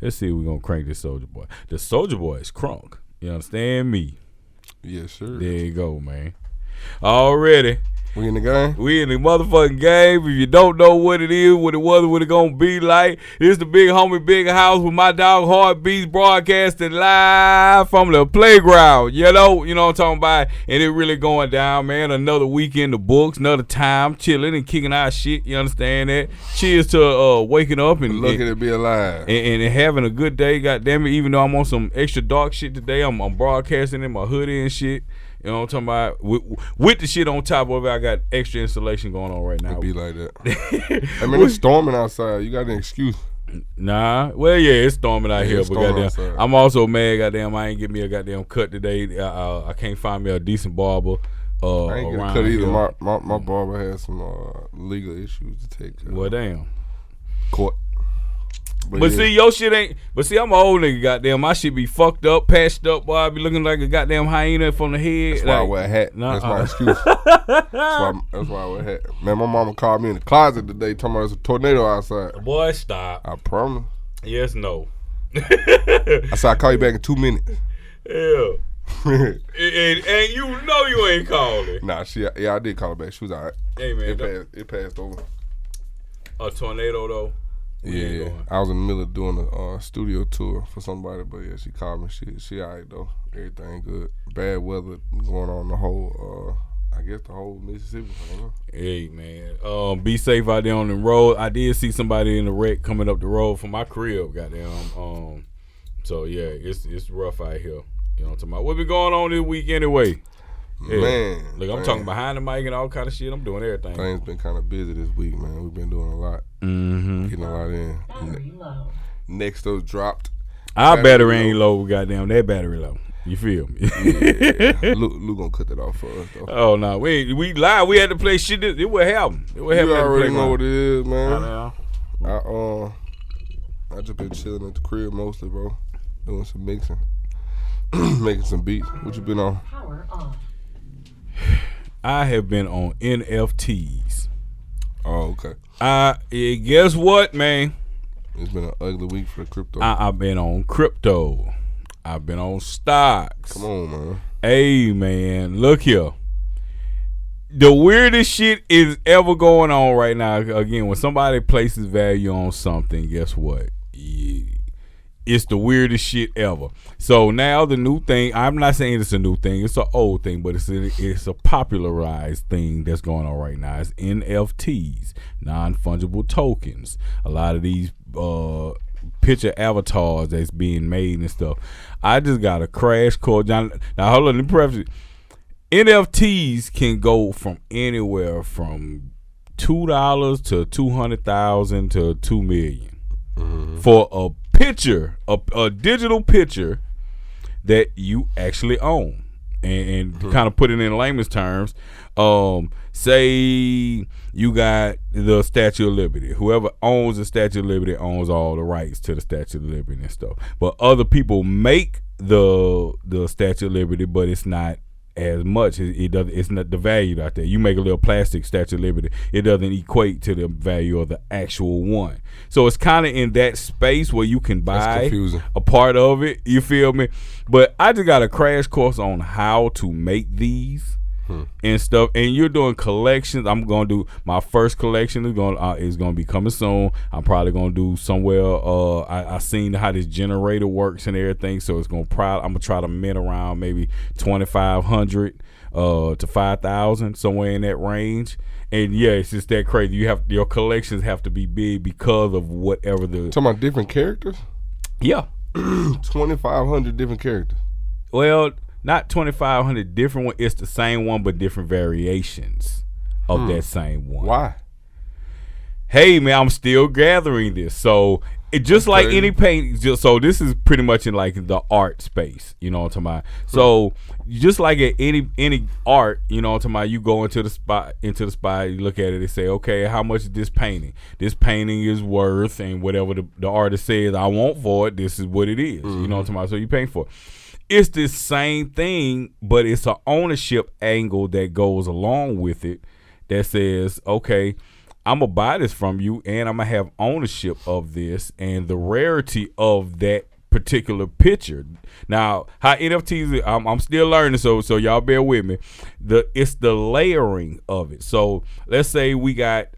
Let's see if we're going to crank this Soldier Boy. The Soldier Boy is crunk. You understand me? Yes, sir. There you go, man. Already. We in the game? We in the motherfucking game. If you don't know what it is, what it was, what it gonna be like, it's the big homie, big house with my dog Heartbeatz broadcasting live from the playground. You know what I'm talking about? And it really going down, man. Another week in the books, another time chilling and kicking our shit. You understand that? Cheers to waking up and looking to be alive and having a good day. God damn it! Even though I'm on some extra dark shit today, I'm broadcasting in my hoodie and shit. You know what I'm talking about? With the shit on top of it, I got extra installation going on right now. It be like that. I mean, it's storming outside. You got an excuse. Nah. Well, yeah, it's storming out here. But goddamn, outside. I'm also mad, goddamn, I ain't get me a goddamn cut today. I can't find me a decent barber I ain't get a cut either. here. My barber has some legal issues to take care of. Well, damn. Court. But yeah. see, your shit ain't. But see, I'm an old nigga, goddamn. My shit be fucked up, patched up, boy. I be looking like a goddamn hyena from the head. That's why I wear a hat. Nah, that's my excuse. That's why I wear a hat. Man, my mama called me in the closet today talking about there's a tornado outside. Boy, stop. I promise. Yes, no. I said I'll call you back in 2 minutes. Yeah. and you know you ain't calling. Nah, I did call her back. She was all right. Hey, man. It passed over. A tornado, though? Yeah, I was in the middle of doing a studio tour for somebody, but yeah, she called me. She all right though. Everything good. Bad weather going on the whole, I guess the whole Mississippi. I don't know. Hey man, be safe out there on the road. I did see somebody in the wreck coming up the road from my crib. Goddamn. So yeah, it's rough out here. You know what I'm talking about? What been going on this week anyway? Yeah. Man, look, I'm talking behind the mic and all kind of shit. I'm doing everything. Things been kind of busy this week, man. We've been doing a lot. Mm-hmm. Getting a lot in. Battery low. Next up dropped. Our battery ain't low. Goddamn, that battery low. You feel me? Yeah. Luke gonna cut that off for us though. Oh no, we live. We had to play shit. It would happen. It would happen. You already know what it is, man. I I just been chilling at the crib mostly, bro. Doing some mixing, making some beats. What you been on? Power on. I have been on NFTs. Oh, okay. Guess what, man? It's been an ugly week for the crypto. I've been on crypto. I've been on stocks. Come on, man. Hey, man, look here. The weirdest shit is ever going on right now. Again, when somebody places value on something, guess what? It's the weirdest shit ever. So now the new thing, I'm not saying it's a new thing, it's an old thing, but it's a popularized thing that's going on right now. It's NFTs, non-fungible tokens. A lot of these picture avatars that's being made and stuff. I just got a crash course. Now hold on, let me preface it. NFTs can go from anywhere from $2 to $200,000 to $2 million for a picture, a digital picture that you actually own, and kind of put it in layman's terms. Say you got the Statue of Liberty. Whoever owns the Statue of Liberty owns all the rights to the Statue of Liberty and stuff. But other people make the Statue of Liberty, but it's not as much. It's not the value out there. You make a little plastic Statue of Liberty, it doesn't equate to the value of the actual one. So it's kind of in that space where you can buy a part of it. You feel me? But I just got a crash course on how to make these and stuff. And you're doing collections. I'm gonna do my first collection is gonna be coming soon. I'm probably gonna do somewhere. I seen how this generator works and everything, so it's I'm gonna try to mint around maybe 2,500 to 5,000, somewhere in that range. And yeah, it's just that crazy. Your collections have to be big because of whatever the. Talking about different characters. Yeah. 2,500 different characters. Well, not 2,500 different one. It's the same one, but different variations of that same one. Why? Hey man, I'm still gathering this. So it just like any paint. So this is pretty much in like the art space. You know what I'm talking about? So just like at any art, you know what I'm talking about? You go into the spot, you look at it and say, okay, how much is this painting? This painting is worth, and whatever the artist says I want for it, this is what it is. You know what I'm talking about? So you pay for it. It's the same thing, but it's an ownership angle that goes along with it that says, okay, I'm gonna buy this from you, and I'm gonna have ownership of this and the rarity of that particular picture. Now, how NFTs, I'm still learning, so y'all bear with me. It's the layering of it. So let's say we got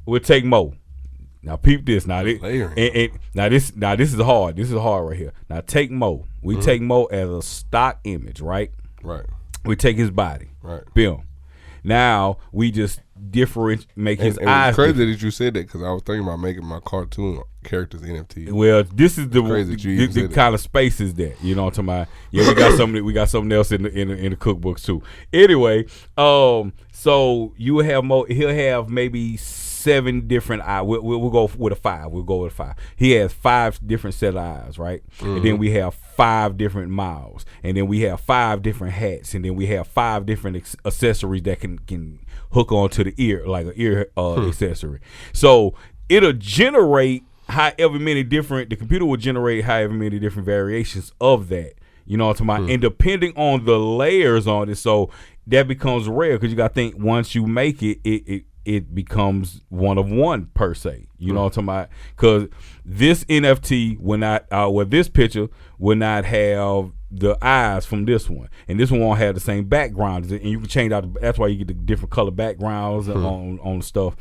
we'll take Mo. Now peep this. Now this is hard. This is hard right here. Now take Mo. We take Mo as a stock image, right? Right. We take his body. Right. Boom. Now we just make his eyes. It's crazy that you said that because I was thinking about making my cartoon characters NFT. Well, this is the kind of space is that, you know what I'm talking about. Yeah, we got something else in the cookbooks too. Anyway, so you will have he'll have maybe 7 different eyes. We'll go with a 5. We'll go with a 5. He has 5 different set of eyes, right? And then we have 5 different mouths, and then we have 5 different hats, and then we have 5 different accessories that can hook onto the ear, like an ear accessory. So it'll generate the computer will generate however many different variations of that. You know what I'm talking about? And depending on the layers on it, so that becomes rare because you got to think once you make it becomes one of one per se. You know what I'm talking about? Because this NFT will not, this picture will not have the eyes from this one, and this one won't have the same background. And you can change out. That's why you get the different color backgrounds on stuff.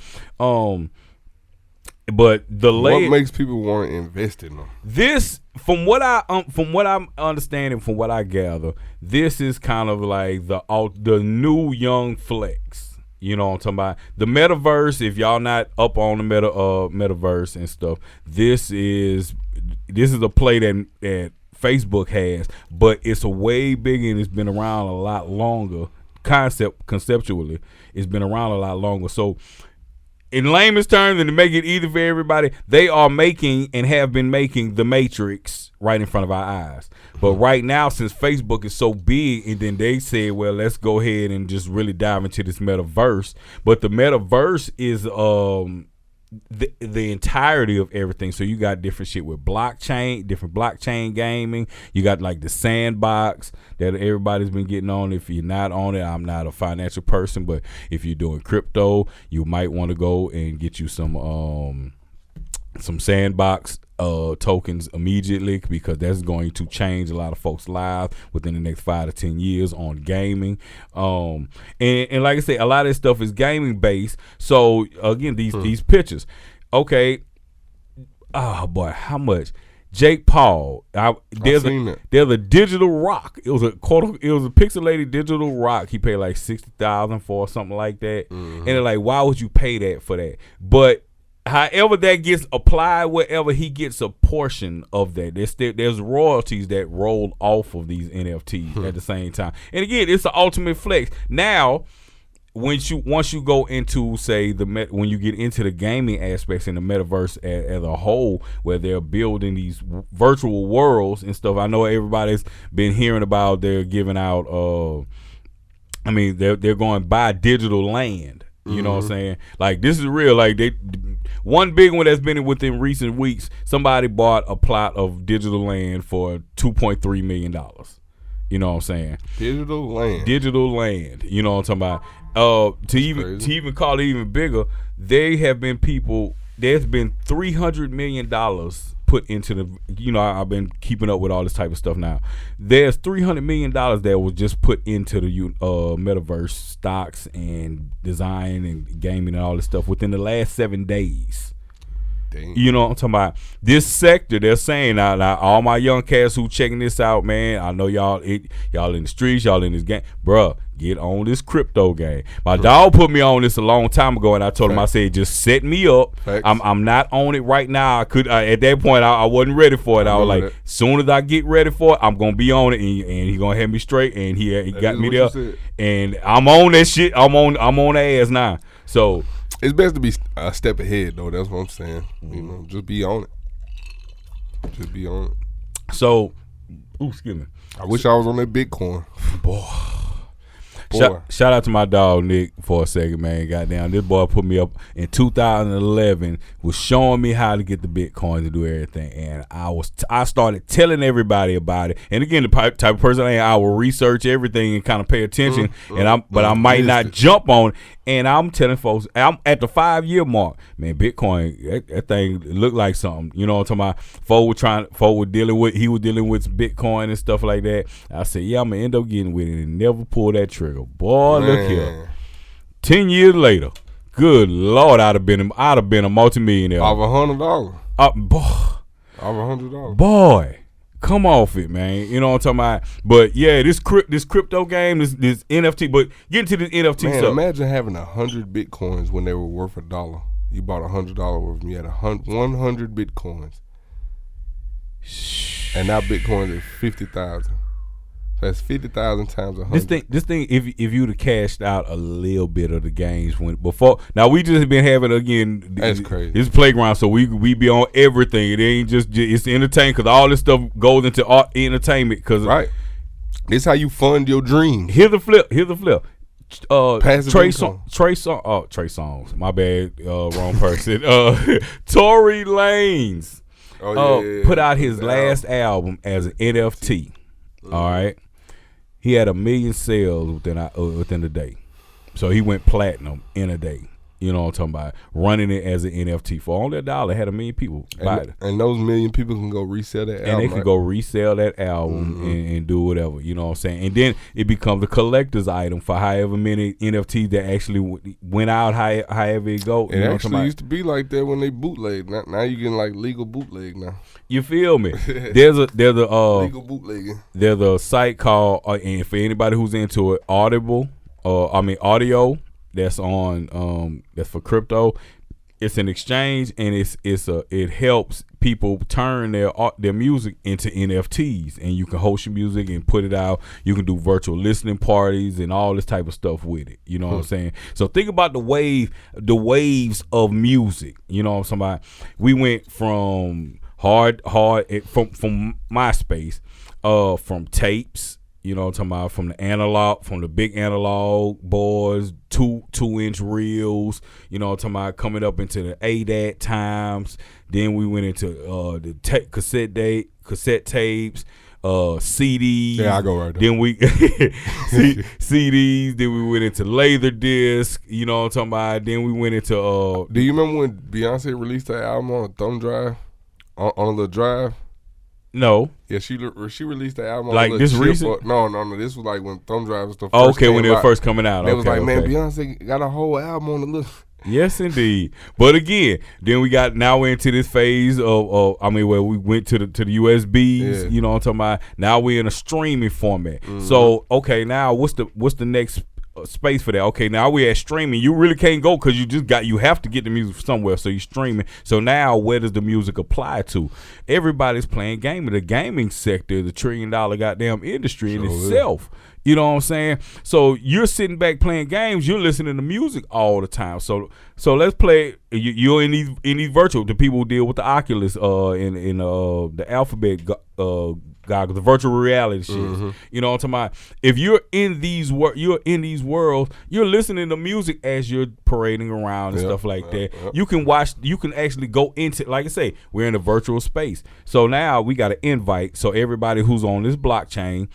But what makes people want to invest in them? This, from what I'm understanding, from what I gather, this is kind of like the new young flex. You know what I'm talking about? The metaverse, if y'all not up on the metaverse and stuff, this is a play that Facebook has, but it's a way bigger and it's been around a lot longer. Conceptually, it's been around a lot longer. So in layman's terms, and to make it easy for everybody, they are making and have been making the Matrix right in front of our eyes. But right now, since Facebook is so big, and then they said, well, let's go ahead and just really dive into this metaverse. But the metaverse is the entirety of everything. So you got different shit with different blockchain gaming. You got like the sandbox that everybody's been getting on. If you're not on it, I'm not a financial person, but if you're doing crypto, you might want to go and get you some sandbox tokens immediately, because that's going to change a lot of folks' lives within the next 5 to 10 years on gaming. And like I said, a lot of this stuff is gaming based. So again, these pictures. Okay. Oh boy, how much? Jake Paul. There's a digital rock. It was a pixelated digital rock. He paid like $60,000 for something like that. And they're like, why would you pay that for that? But however that gets applied, wherever he gets a portion of that, there's royalties that roll off of these NFTs at the same time. And again, it's the ultimate flex. Now, once you go into, say, when you get into the gaming aspects in the metaverse as a whole, where they're building these virtual worlds and stuff, I know everybody's been hearing about they're giving out. They're going buy digital land. You know what I'm saying? Like, this is real. Like, one big one that's been within recent weeks, somebody bought a plot of digital land for $2.3 million. You know what I'm saying? Digital land. You know what I'm talking about? To even call it even bigger, there's been $300 million put into the, I've been keeping up with all this type of stuff now. There's $300 million that was just put into the metaverse stocks and design and gaming and all this stuff within the last 7 days. Dang. You know what I'm talking about? This sector, they're saying now all my young cats who checking this out, man, I know y'all in the streets, y'all in this game, bruh, get on this crypto game. My dog put me on this a long time ago, and I told him, I said, just set me up. I'm not on it right now. At that point, I wasn't ready for it. I was like, as soon as I get ready for it, I'm gonna be on it, and he gonna have me straight. And he got me there, and I'm on that shit. I'm on the ass now. So it's best to be a step ahead, though. That's what I'm saying. Just be on it. So, excuse me. I wish I was on that Bitcoin. Boy. Shout out to my dog Nick for a second, man. Goddamn, this boy put me up in 2011, was showing me how to get the Bitcoin to do everything, and I started telling everybody about it. And again, the type of person I will research everything and kind of pay attention, but I might not jump on it. And I'm telling folks, I'm at the 5-year mark, man. Bitcoin, that thing looked like something. You know what I'm talking about? He was dealing with Bitcoin and stuff like that. I said, yeah, I'm gonna end up getting with it and never pull that trigger. Boy, man. Look here. 10 years later, good Lord, I'd have been a multimillionaire. Over $100. Over $100. Boy. Come off it, man. You know what I'm talking about? But yeah, this crypto game, this NFT. But get into this NFT man, stuff. Imagine having 100 Bitcoins when they were worth $1. You bought $100 worth, and you had 100 Bitcoins, and now Bitcoins is 50,000. That's 50,000 times 100. This thing, if you'd have cashed out a little bit of the gains before. Now we just been having again. That's crazy. It's playground, so we be on everything. It ain't just it's entertainment because all this stuff goes into entertainment. Cause right, this how you fund your dreams. Here's the flip. Trey Songz. My bad, wrong person. Tory Lanez. Put out his last album as an NFT. All right. He had 1 million sales within a day. So he went platinum in a day. You know what I'm talking about? Running it as an NFT for only $1. Had 1 million people buy it. And those 1 million people can go resell that album. And they can go resell that album and do whatever. You know what I'm saying? And then it becomes a collector's item for however many NFTs that actually went out, however it go. It actually used to be like that when they bootleg. Now you getting like legal bootleg now. You feel me? There's a legal bootlegging. There's a site called and for anybody who's into it, audio. That's on that's for crypto. It's an exchange and it helps people turn their music into NFTs, and you can host your music and put it out. You can do virtual listening parties and all this type of stuff with it. You know what I'm saying? So think about the waves of music. You know what I'm talking about? We went from from MySpace, from tapes. You know what I'm talking about? From the big analog boards, 2-inch reels, you know what I'm talking about, coming up into the ADAT times. Then we went into the cassette tapes, CDs. Yeah, I go right there. Then we CDs, then we went into laser disc, you know what I'm talking about. Then we went into do you remember when Beyonce released that album on a thumb drive? On a little drive? No. Yeah, she released the album like this recent. No. This was like when thumb drives the first. Oh, okay, when they were first coming out. It was like, man, Beyonce got a whole album on the list. Yes, indeed. But again, then we're into this phase of where we went to the USBs. Yeah. You know what I'm talking about? Now we're in a streaming format. So okay, now what's the next space for that? Okay, now we're at streaming. You really can't go because you have to get the music somewhere, so you're streaming. So now where does the music apply to? Everybody's playing gaming. The gaming sector is $1 trillion goddamn industry in itself. You know what I'm saying? So you're sitting back playing games, you're listening to music all the time. So let's play. You're in these virtual. The people who deal with the Oculus in the Alphabet goggles, the virtual reality shit. You know what I'm talking about? If you're in these worlds, you're listening to music as you're parading around and stuff like that. You can watch. You can actually go into, like I say, we're in a virtual space. So now we got an invite. So everybody who's on this blockchain,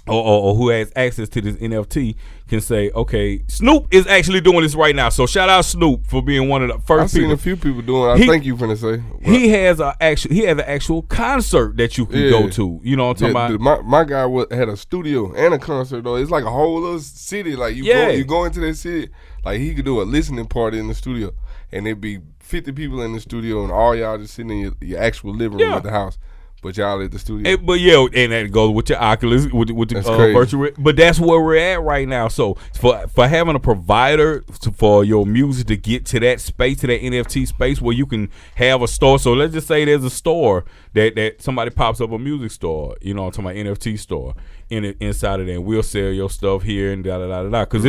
or who has access to this NFT can say, okay, Snoop is actually doing this right now. So shout out Snoop for being one of the first people. I've seen a few people doing it. I think you're finna say. He has an actual concert that you can go to. You know what I'm talking about? My guy had a studio and a concert though. It's like a whole little city. Like you go into that city. Like he could do a listening party in the studio, and it'd be 50 people in the studio, and all y'all just sitting in your actual living room at the house. But y'all at the studio. And that goes with your Oculus, with the virtual. But that's where we're at right now. So for having a provider for your music to get to that space, to that NFT space where you can have a store. So let's just say there's a store that somebody pops up, a music store, you know, I'm talking about NFT store inside of there. And we'll sell your stuff here and da-da-da-da-da. Because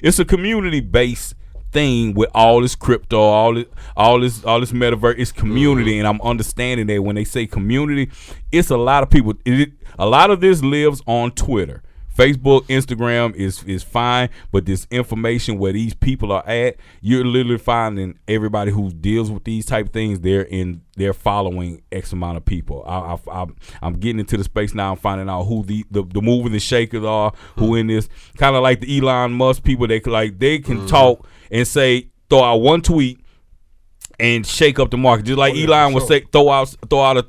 it's a community-based thing with all this crypto, all this metaverse. It's community, and I'm understanding that when they say community, it's a lot of people. A lot of this lives on Twitter, Facebook, Instagram is fine, but this information where these people are at, you're literally finding everybody who deals with these type of things. They're following X amount of people. I'm getting into the space now. I'm finding out who the movers and shakers are, who in this, kind of like the Elon Musk people. They can talk and say, throw out one tweet and shake up the market, just like Elon would say, throw out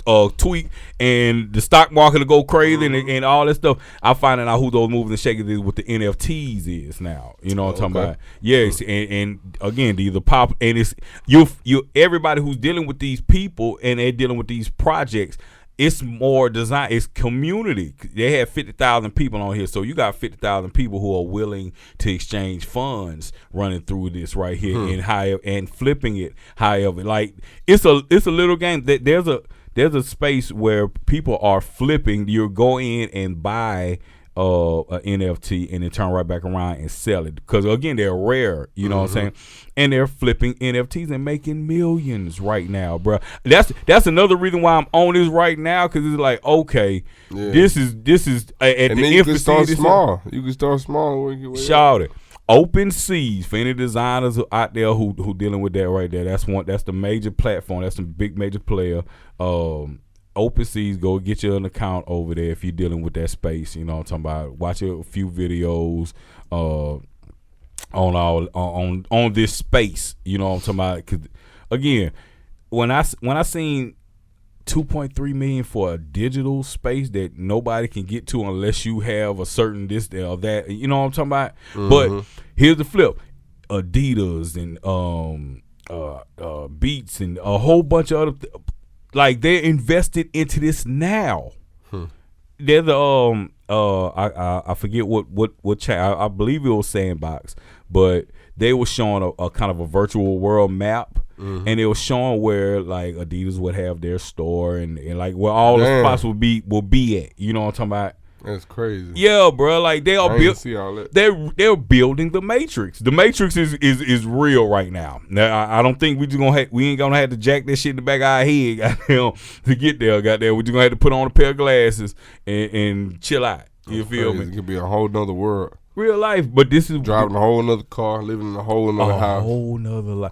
a tweet and the stock market will go crazy and all that stuff. I'm finding out who those movers and shakers is, what the NFTs is now. You know what I'm talking about? Yes, and again, these are pop, and it's you everybody who's dealing with these people and they're dealing with these projects. It's more design. It's community. They have 50,000 people on here, so you got 50,000 people who are willing to exchange funds running through this right here and flipping it. However, like it's a little game. There's a space where people are flipping. You go in and buy a NFT and then turn right back around and sell it, because again, they're rare, you know what I'm saying, and they're flipping NFTs and making millions right now, bro. That's another reason why I'm on this right now, because it's like, okay, this is at and the infancy. You can start small. Shout it. Open Seas, for any designers out there who dealing with that right there. That's the major platform. That's the big major player. Open Seas, go get you an account over there if you're dealing with that space. You know what I'm talking about. Watch a few videos on this space. You know what I'm talking about. 'Cause again, when I seen 2.3 million for a digital space that nobody can get to unless you have a certain this or that. You know what I'm talking about. But here's the flip: Adidas and Beats and a whole bunch of other. Like, they're invested into this now. They're the I forget what chat. I believe it was Sandbox, but they were showing a kind of a virtual world map, and they were showing where like Adidas would have their store and like where all the spots will be at. You know what I'm talking about? That's crazy. Yeah, bro. Like they are see all that. They're building the Matrix. The Matrix is real right now. Now I don't think we ain't gonna have to jack that shit in the back of our head, goddamn, to get there. Goddamn, we're just gonna have to put on a pair of glasses and chill out. You feel me? It could be a whole nother world. Real life, but this is driving a whole nother car, living in a whole nother house. A whole nother life.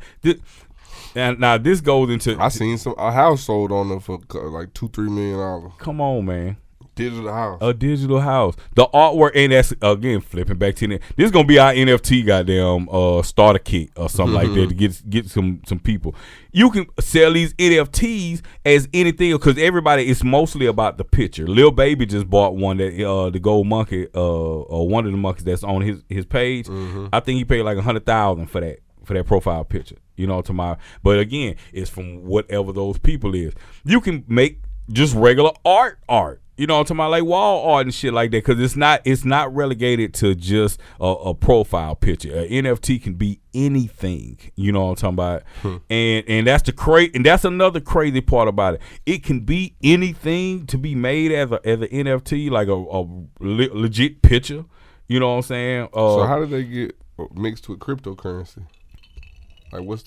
Now this goes into. I seen a house sold on them for like $2-3 million. Come on, man. Digital house. A digital house. The artwork, and that's again flipping back to this is gonna be our NFT goddamn starter kit or something like that to get some people. You can sell these NFTs as anything, because everybody, it's mostly about the picture. Lil Baby just bought one that the gold monkey or one of the monkeys that's on his page. I think he paid like $100,000 for that profile picture. You know what I'm talking about? But again, it's from whatever those people is. You can make just regular art. You know what I'm talking about, like wall art and shit like that, because it's not relegated to just a profile picture. An NFT can be anything. You know what I'm talking about, and that's another crazy part about it. It can be anything to be made as an NFT, like a legit picture. You know what I'm saying? So how did they get mixed with cryptocurrency? Like what's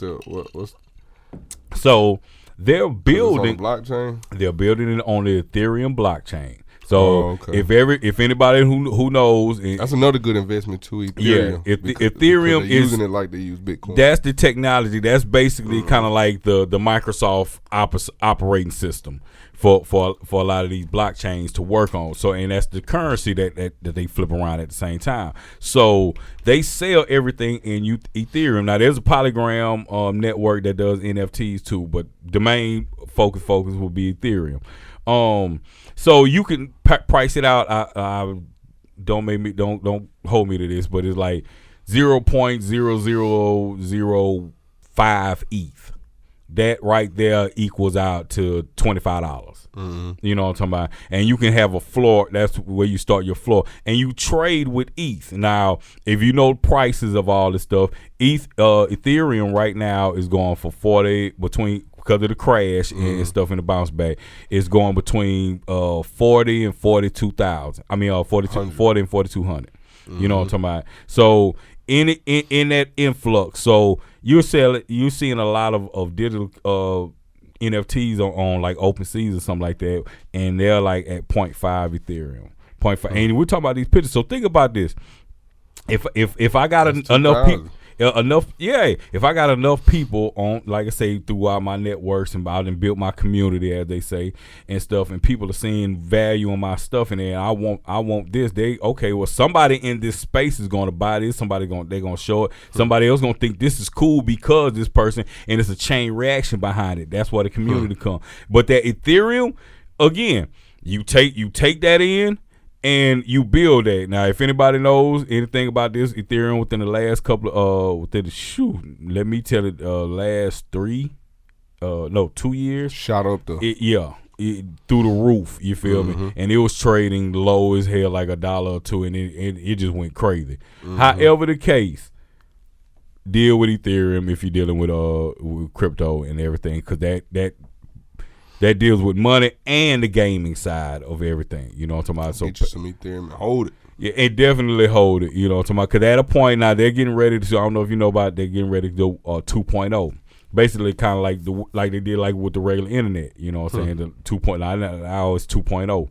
so. They're building blockchain. They're building it on the Ethereum blockchain. So if anybody who knows, that's another good investment too. Ethereum. Yeah, Ethereum is using it like they use Bitcoin. That's the technology. That's basically kind of like the Microsoft operating system for a lot of these blockchains to work on. So, and that's the currency that they flip around at the same time. So they sell everything in Ethereum. Now there's a Polygram network that does NFTs too, but the main focus will be Ethereum. So you can price it out. Don't hold me to this, but it's like 0.0005 ETH. That right there equals out to $25. You know what I'm talking about? And you can have a floor. That's where you start your floor. And you trade with ETH. Now, if you know prices of all this stuff, Ethereum right now is going for because of the crash and stuff in the bounce back, it's going between 40 and 42,000. I mean, 40 and 4,200. You know what I'm talking about? So in that influx, so you're seeing a lot of digital NFTs on like Open Seas or something like that, and they're like at 0.5 Ethereum. And we're talking about these pictures. So think about this. If I got enough people. If I got enough people on, like I say, throughout my networks and I done built my community, as they say, and stuff, and people are seeing value in my stuff, and then I want this. Somebody in this space is going to buy this. They're going to show it. Somebody else going to think this is cool because this person, and it's a chain reaction behind it. That's why the community come. But that Ethereum, again, you take that in. And you build that. Now, if anybody knows anything about this Ethereum within the last couple let me tell it, last 2 years. Shot up though. Through the roof, you feel me? And it was trading low as hell, like $1 or $2, and it just went crazy. However the case, deal with Ethereum if you're dealing with crypto and everything, because that deals with money and the gaming side of everything. You know what I'm talking about? So get you some Ethereum and hold it. Yeah, and definitely hold it. You know what I'm talking about? Because at a point now, they're getting ready to, I don't know if you know about it, they're getting ready to do 2.0. Basically kind of like they did like with the regular internet. You know what I'm saying? The 2.0, now it's 2.0.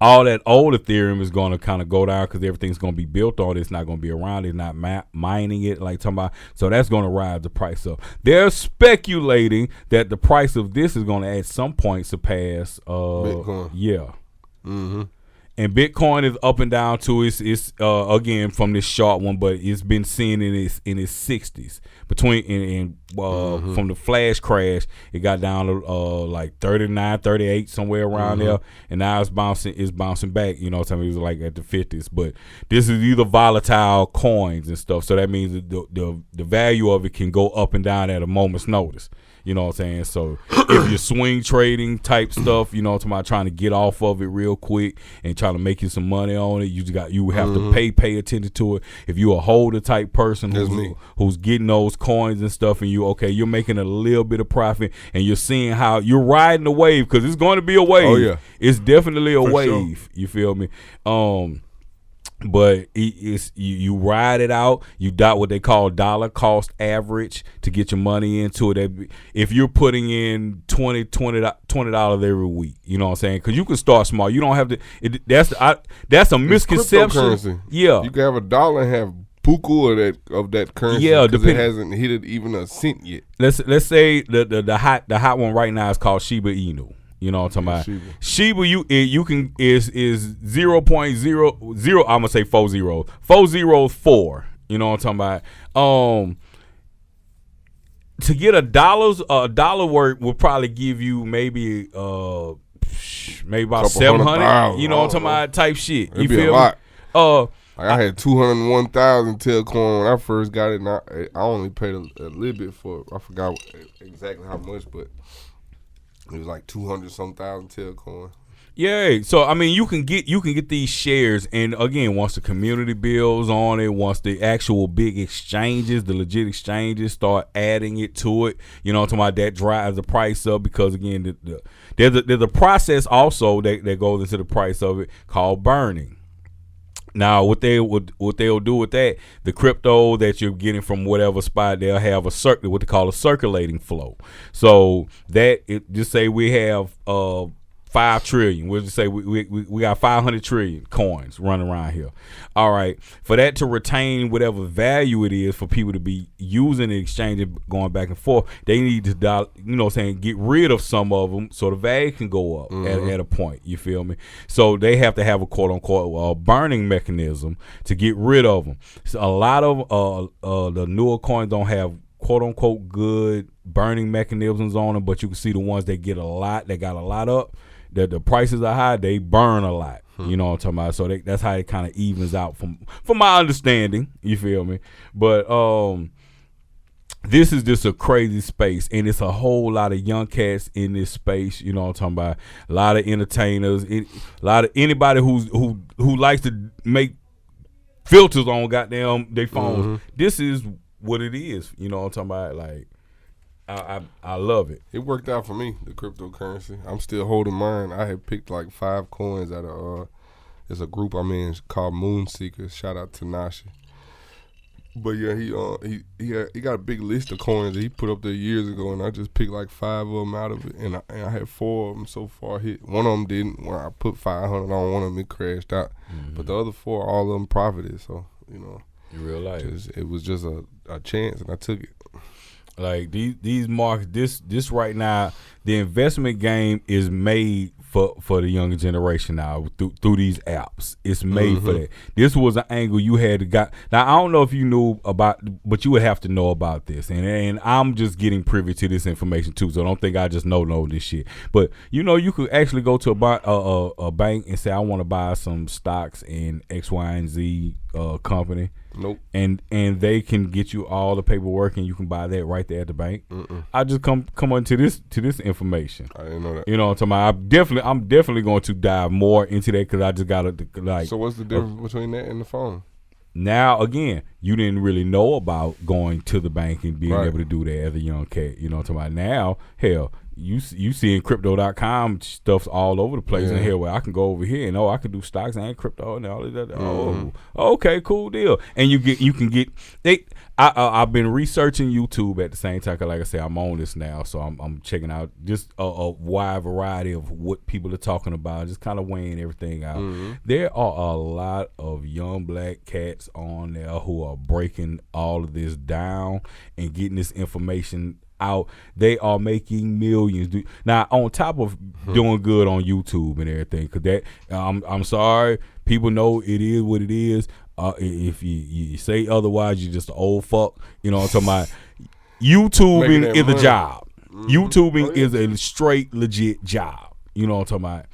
All that old Ethereum is going to kind of go down because everything's going to be built on it. It's not going to be around. It's not mining it like talking about. So that's going to rise the price up. They're speculating that the price of this is going to at some point surpass Bitcoin. Yeah. And Bitcoin is up and down too. It's again from this short one, but it's been seen in its 60s from the flash crash. It got down to like 39, 38, somewhere around there, and now it's bouncing back. You know what I mean? It was like at the 50s, but this is either volatile coins and stuff, so that means that the value of it can go up and down at a moment's notice. You know what I'm saying? So if you're swing trading type stuff, you know what I'm talking about, trying to get off of it real quick and trying to make you some money on it, you have to pay attention to it. If you're a holder type person who's getting those coins and stuff, and you're making a little bit of profit, and you're seeing how you're riding the wave, because it's going to be a wave. Oh yeah, it's definitely a wave. Sure. You feel me? But you ride it out. You dot what they call dollar cost average to get your money into it. If you're putting in $20 every week, you know what I'm saying? Because you can start small. You don't have to. That's a misconception. Yeah, you can have $1 and have buku of that currency. Yeah, because it hasn't hit even a cent yet. Let's say the hot one right now is called Shiba Inu. You know what I'm talking about? Shiba you can is 0.00. I'm gonna say 404. You know what I'm talking about? To get a dollar worth will probably give you maybe about 700. You know what I'm talking about? Type shit. It'd you be feel a lot. me? I had 201,000 Telcoin when I first got it. And I only paid a little bit for it. I forgot exactly how much, but it was like 200-some thousand Telcoin. Yeah, so I mean, you can get these shares, and again, once the community builds on it, once the actual big exchanges, the legit exchanges, start adding it to it, you know what I'm talking about, that drives the price up, because again, there's a process also that goes into the price of it called burning. Now, what they'll do with that, the crypto that you're getting from whatever spot, they'll have what they call a circulating flow. So just say we have 5 trillion. We'll just say we got 500 trillion coins running around here. All right, for that to retain whatever value it is for people to be using the exchange and going back and forth, they need to get rid of some of them so the value can go up at a point. You feel me? So they have to have a quote unquote burning mechanism to get rid of them. So a lot of the newer coins don't have quote unquote good burning mechanisms on them, but you can see the ones that got a lot up, that the prices are high, they burn a lot. You know what I'm talking about? So that's how it kind of evens out from my understanding. You feel me? But this is just a crazy space, and it's a whole lot of young cats in this space. You know what I'm talking about? A lot of entertainers, a lot of anybody who likes to make filters on goddamn their phones. This is what it is. You know what I'm talking about? Like, I love it. It worked out for me, the cryptocurrency. I'm still holding mine. I had picked like 5 coins out of there's a group I'm in called Moon Seekers. Shout out to Nashi. But yeah, he got a big list of coins that he put up there years ago, and I just picked like 5 of them out of it, and I had 4 of them so far hit. One of them didn't. When I put 500 on one of them, it crashed out. But the other 4, all of them profited. So in real life, it was just a chance, and I took it. Like these markets, this right now, the investment game is made for the younger generation now through these apps. It's made for that. This was an angle you had to got. Now I don't know if you knew about, but you would have to know about this. And I'm just getting privy to this information too, so I don't think I just know this shit. But you could actually go to a bank and say, I want to buy some stocks in X, Y, and Z company. Nope. And they can get you all the paperwork, and you can buy that right there at the bank. I just come onto this information. I didn't know that. You know what I'm talking about? I'm definitely going to dive more into that because I just got to like. So what's the difference between that and the phone? Now again, you didn't really know about going to the bank and being able to do that as a young cat. You know what I'm talking about? Now, hell, you see in crypto.com stuff's all over the place in here where I can go over here and I can do stocks and crypto and all of that. Okay, cool deal. And you can get I've been researching YouTube at the same time, 'cause like I said, I'm on this now, so I'm checking out just a wide variety of what people are talking about, just kind of weighing everything out. There are a lot of young black cats on there who are breaking all of this down and getting this information out. They are making millions. Now, on top of doing good on YouTube and everything, because that I'm sorry, people know it is what it is. If you say otherwise, you're just an old fuck. You know what I'm talking about? YouTubing is a job. YouTubing is a straight legit job. You know what I'm talking about?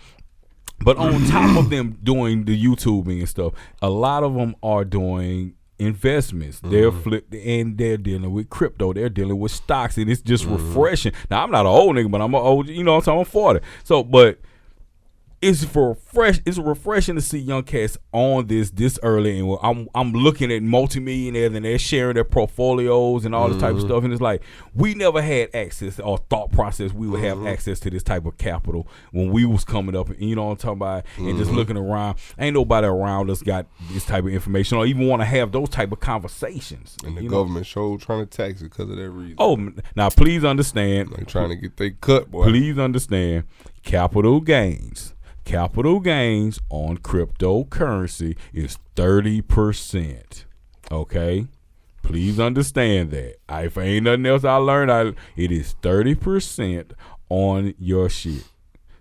But on top of them doing the YouTubing and stuff, a lot of them are doing investments. They're flipped and they're dealing with crypto. They're dealing with stocks, and it's just refreshing. Now, I'm not an old nigga, but I'm an old. You know what I'm saying? I'm 40. So, but it's refreshing to see young cats on this early, and I'm looking at multimillionaires and they're sharing their portfolios and all this type of stuff, and it's like we never had access or thought process we would have access to this type of capital when we was coming up, and you know what I'm talking about, and just looking around, ain't nobody around us got this type of information or even want to have those type of conversations. And the government sure trying to tax it because of that reason. Oh, now please understand, they trying to get they cut, boy. Please understand, capital gains on cryptocurrency is 30%. Okay? Please understand that. If ain't nothing else I learned, it is 30% on your shit.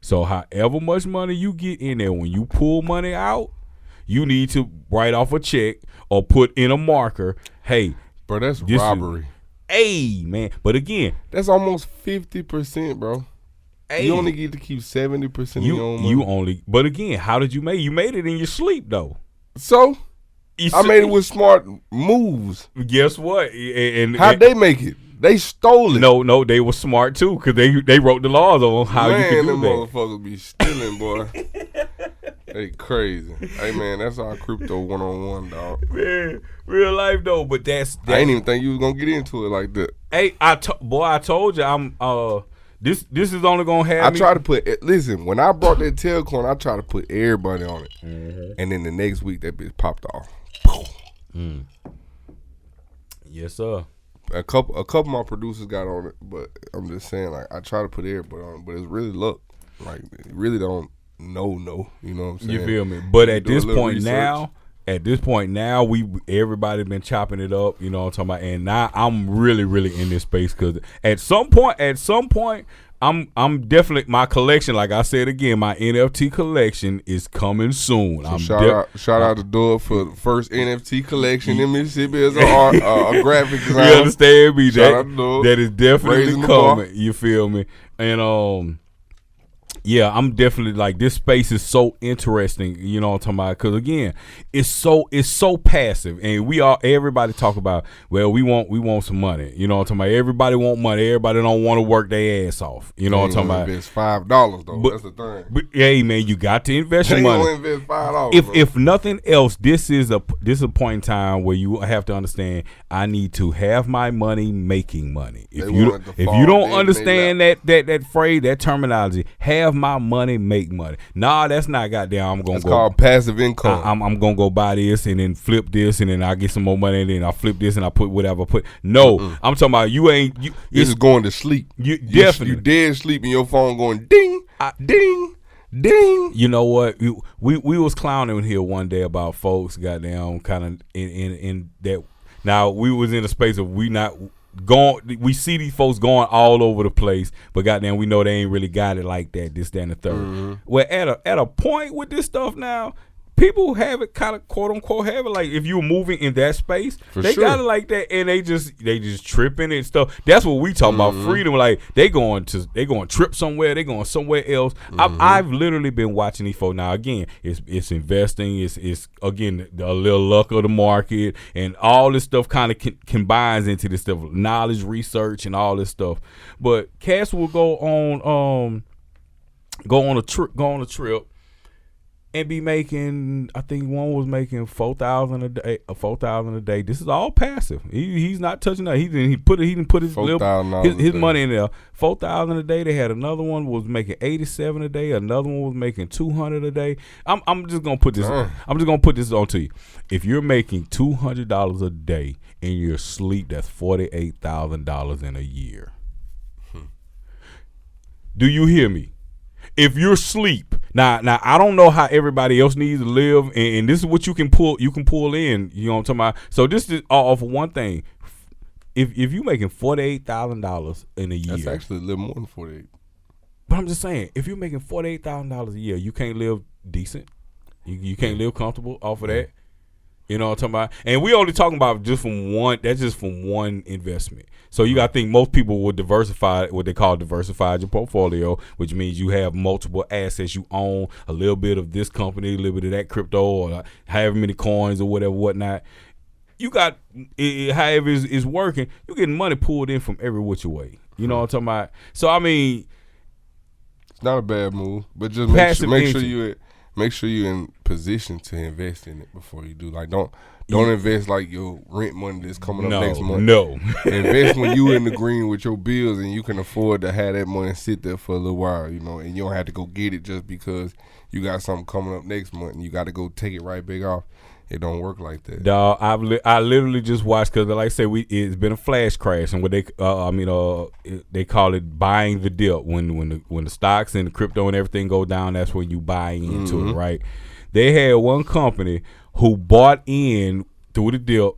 So however much money you get in there, when you pull money out, you need to write off a check or put in a marker. Hey, bro, that's robbery. Hey, man. But again, that's almost 50%, bro. Hey, you only get to keep 70% of your own money. But again, how did you make it? You made it in your sleep, though. So, I made it with smart moves. Guess what? And how'd they make it? They stole it. No, they were smart, too, because they wrote the laws on how you could do them that. Motherfuckers be stealing, boy. They crazy. Hey, man, that's our crypto one-on-one, dog. Man, real life, though, but that's I didn't even think you was going to get into it like that. Hey, I told you, I'm This is only gonna have. I try to put. Listen, when I brought that Tailcoin, I try to put everybody on it, and then the next week that bitch popped off. Yes, sir. A couple of my producers got on it, but I'm just saying, like, I try to put everybody on it, but it's really luck. Like, you really don't know. You know what I'm saying? You feel me? But at this point now. Everybody been chopping it up, you know what I'm talking about, and now I'm really, really in this space because at some point, I'm definitely, my collection, like I said again, my NFT collection is coming soon. So shout out to Doug for the first NFT collection in Mississippi as a graphic designer. You understand me? That is definitely coming. You feel me? And yeah, I'm definitely like, this space is so interesting, you know what I'm talking about? Because again, it's so passive, and everybody talk about, well, we want some money, you know what I'm talking about? Everybody want money. Everybody don't want to work their ass off, you know what I'm talking about? Invest $5 though. That's the thing. But hey, man, you got to invest your money. Invest $5. If nothing else, this is a point in time where you have to understand, I need to have my money making money. If you don't understand that phrase, that terminology, have my money, make money. Nah, that's not goddamn. I'm gonna It's go. called passive income. I'm gonna go buy this and then flip this and then I get some more money and then I flip this and I put whatever I put. No, I'm talking about you ain't. This is going to sleep. You definitely you dead sleep and your phone going ding, ding, ding. You know what? We was clowning here one day about folks goddamn kind of in that. Now we was in a space of we see these folks going all over the place, but goddamn we know they ain't really got it like that, this, that, and the third. Well, at a point with this stuff now, people have it kind of quote unquote have it like if you're moving in that space, they got it like that, and they just tripping and stuff. That's what we talking about, freedom. Like they going trip somewhere, they going somewhere else. I've literally been watching these folks. Now again, it's investing, it's again a little luck of the market, and all this stuff kind of combines into this stuff, knowledge, research, and all this stuff. But cats will go on a trip. And be making, I think one was making $4,000 a day. This is all passive. He's not touching that. He didn't put his money in there. $4,000 a day. They had another one was making $87 a day. Another one was making $200 a day. I'm just gonna put this. I'm just gonna put this on to you. If you're making $200 a day in your sleep, that's $48,000 in a year. Do you hear me? If you're asleep, now I don't know how everybody else needs to live, and this is what you can pull in. You know what I'm talking about? So this is all for one thing. If you making $48,000 in a year, that's actually a little more than 48. But I'm just saying, if you're making $48,000 a year, you can't live decent. You can't live comfortable off of that. You know what I'm talking about? And we only talking about just from one. That's just from one investment. So you got to think most people will diversify, what they call diversify your portfolio, which means you have multiple assets. You own a little bit of this company, a little bit of that crypto, or however many coins or whatever, whatnot. You got, however it's working, you're getting money pulled in from every which way. You know what I'm talking about? So, I mean. It's not a bad move, but just make sure you're in position to invest in it before you do. Like don't invest like your rent money that's coming up next month. No. Invest when you in the green with your bills and you can afford to have that money sit there for a little while, you know, and you don't have to go get it just because you got something coming up next month and you got to go take it right back off. It don't work like that. Dog, I literally just watched, because like I said, it's been a flash crash, and what they they call it buying the dip. When the stocks and the crypto and everything go down, that's when you buy into it, right? They had one company who bought in through the dip,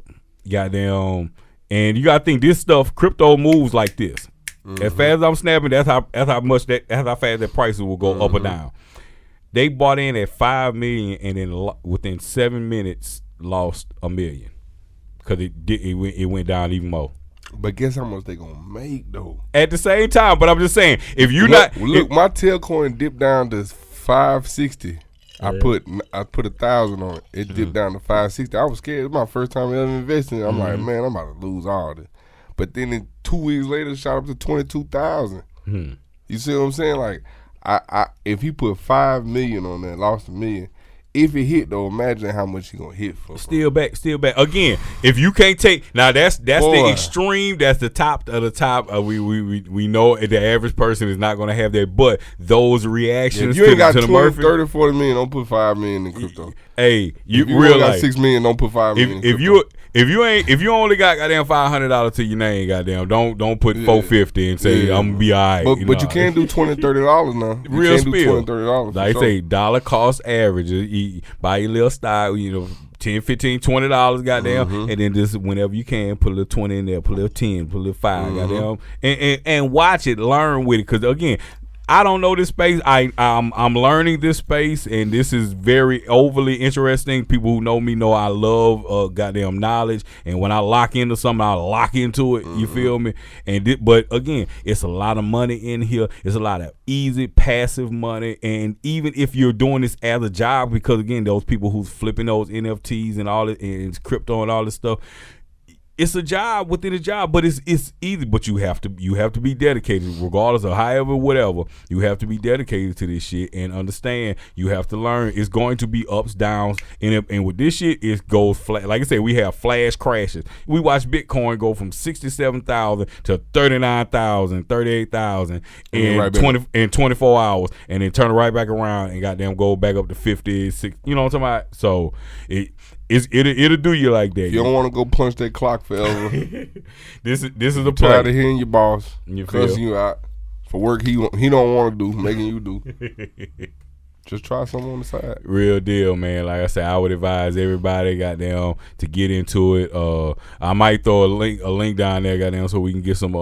goddamn, and you gotta think this stuff, crypto moves like this. As fast as I'm snapping, that's how fast that prices will go up or down. They bought in at $5 million, and then within 7 minutes lost $1 million because it went down even more. But guess how much they gonna make though? At the same time, but I'm just saying, if you my tail coin dipped down to 560. I put 1,000 on it. It dipped down to 560. I was scared. It was my first time ever investing. I'm like, man, I'm about to lose all this. But then 2 weeks later, it shot up to 22,000. You see what I'm saying? Like. If he put $5 million on that, lost $1 million. If it hit though, imagine how much he gonna hit for. Still back. Again, if you can't take now, that's the extreme. That's the top of the top. We know the average person is not gonna have that, but those reactions. If you ain't got 20, 30, 40 million, don't put $5 million in crypto. Hey, you real got $6 million, don't put $5 million. If you only got goddamn $500 to your name, goddamn, don't put $450 and say I'm gonna be all right. But you can do $20, $30 now. Real spill. Do $20, $30. Like say dollar cost average. Buy your little style, you know, $10, $15, $20, goddamn, and then just whenever you can, put a little 20 in there, put a little 10, put a little 5, goddamn, and watch it, learn with it, because again, I don't know this space. I'm learning this space, and this is very overly interesting. People who know me know I love goddamn knowledge, and when I lock into something, I lock into it. You feel me? But again, it's a lot of money in here. It's a lot of easy passive money, and even if you're doing this as a job, because again, those people who's flipping those NFTs and all it and crypto and all this stuff. it's a job within a job, but it's easy. But you have to be dedicated, regardless of however, whatever. You have to be dedicated to this shit and understand. You have to learn. It's going to be ups, downs, and with this shit, it goes flat. Like I said, we have flash crashes. We watch Bitcoin go from 67,000 to 39,000, 38,000 in 24 hours, and then turn it right back around and goddamn go back up to 50, 60. You know what I'm talking about? So it'll do you like that. You don't want to go punch that clock forever. This is the play. Tired of hearing your boss cussing you out for work he don't want to do, making you do. Just try something on the side. Real deal, man. Like I said, I would advise everybody, goddamn, to get into it. I might throw a link down there, goddamn, so we can get some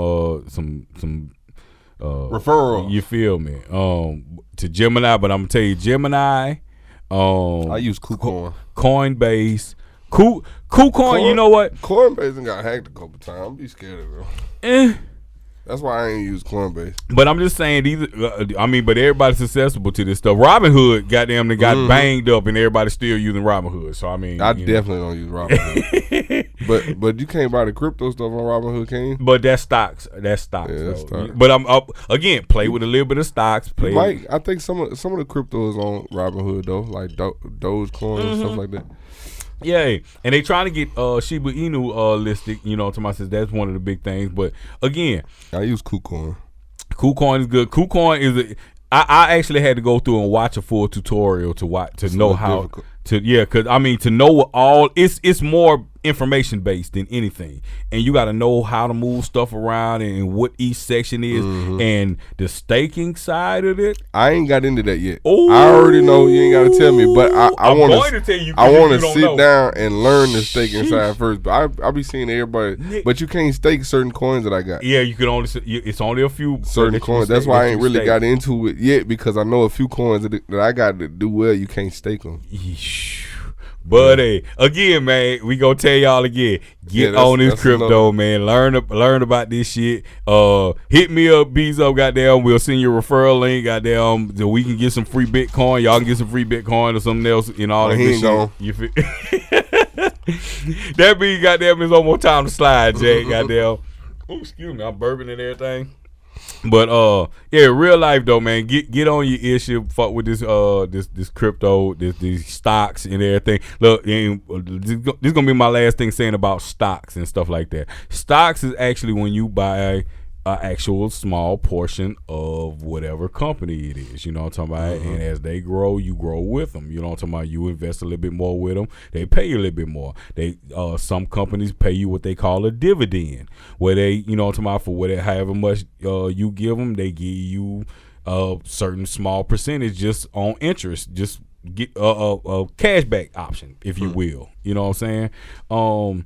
referral. You feel me? To Gemini, but I'm gonna tell you, Gemini. I use KuCoin. Coinbase. KuCoin, you know what? Coinbase got hacked a couple times. I'm be scared of it. That's why I ain't use Coinbase. But I'm just saying, but everybody's susceptible to this stuff. Robinhood, goddamn, they got banged up, and everybody's still using Robinhood. So I mean, I definitely don't use Robinhood. but you can't buy the crypto stuff on Robinhood, can you? But that's stocks. That's stocks. Yeah, that's stocks. But I'm up again. Play with a little bit of stocks. I think some of the crypto is on Robinhood though, like Dogecoin and stuff like that. Yeah, and they trying to get Shiba Inu listed. You know, to my sense, that's one of the big things. But again, I use KuCoin. KuCoin is good. KuCoin is I actually had to go through and watch a full tutorial to know how difficult. Because I mean, to know what all it's more information based than anything, and you got to know how to move stuff around and what each section is, and the staking side of it. I ain't got into that yet. Ooh. I already know you ain't got to tell me, but I want to tell you. I want to sit down and learn the staking side first. But I be seeing everybody, but you can't stake certain coins that I got. Yeah, you can only. It's only a few certain coins. That's why I ain't really got into it yet, because I know a few coins that I got to do well. You can't stake them. But hey, again, man, we gonna tell y'all again. Get on this crypto, man. Learn about this shit. Hit me up, Bezo, goddamn. We'll send you a referral link, goddamn, so we can get some free Bitcoin. Y'all can get some free Bitcoin or something else and all that good shit. You feel? That means, goddamn, it's almost time to slide, Jay. Goddamn. Oh, excuse me, I'm burping and everything. But yeah, real life though, man. Get on your issue. Fuck with this this crypto, these stocks and everything. Look, this is gonna be my last thing saying about stocks and stuff like that. Stocks is actually when you buy an actual small portion of whatever company it is. You know what I'm talking about? And as they grow, you grow with them. You know what I'm talking about? You invest a little bit more with them. They pay you a little bit more. Some companies pay you what they call a dividend, where they, you know what I'm talking about, for however much you give them, they give you a certain small percentage just on interest, just get a cashback option, if you will. You know what I'm saying?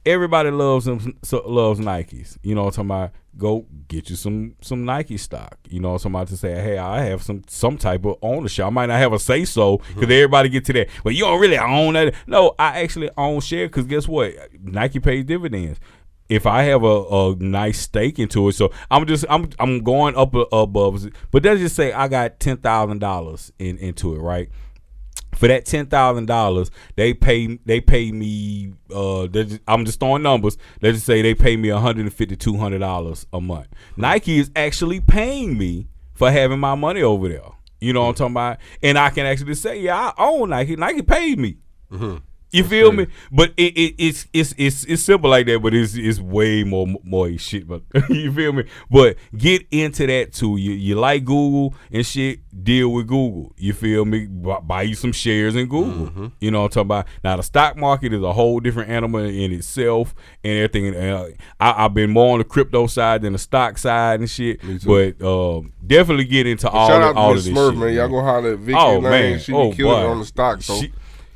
Everybody loves Nikes. You know what I'm talking about? Go get you some Nike stock. You know what I'm talking about? To say, hey, I have some type of ownership. I might not have a say so, because everybody get to that. But you don't really own that. No, I actually own share, because guess what? Nike pays dividends. If I have a nice stake into it, so I'm going up above. But let's just say I got $10,000 into it, right? For that $10,000, they pay me. I'm just throwing numbers. Let's just say they pay me $150, $200 a month. Nike is actually paying me for having my money over there. You know what I'm talking about? And I can actually say, yeah, I own Nike. Nike paid me. You feel me? But it's simple like that, but it's way more shit. But you feel me? But get into that too. You like Google and shit, deal with Google. You feel me? Buy you some shares in Google. You know what I'm talking about? Now the stock market is a whole different animal in itself and everything. I've been more on the crypto side than the stock side and shit. But definitely get into all of this Smurf, shit. Man. Y'all go holler at Vicky Lane. She be killing on the stock, so.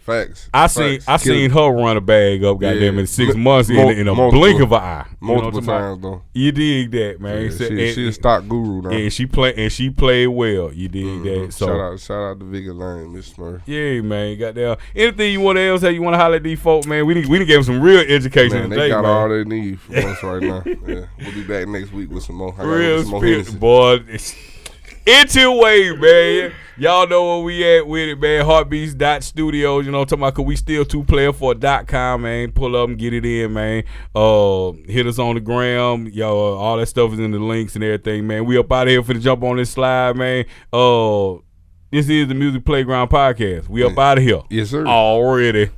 Facts. I seen her run a bag up, goddamn, in 6 months in a blink of an eye. Multiple times though. You dig that, man? Yeah, she a stock guru now. And she played well. You dig that? So shout out to Vicky Lane, Miss Smurf. Yeah, man. Goddamn. Anything you want to say? You want to holler at these folk, man? We didn't give them some real education man, today, they got man. all they need from us right now. Yeah, we'll be back next week with some more. Real spirit, boy. It's your way, man. Y'all know where we at with it, man. Heartbeatz.studios. You know what I'm talking about? Cause we still 2player4.com, man. Pull up and get it in, man. Hit us on the gram. Yo, all that stuff is in the links and everything, man. We up out of here for the jump on this slide, man. This is the Music Playground Podcast. We up out of here. Yes, sir. Already.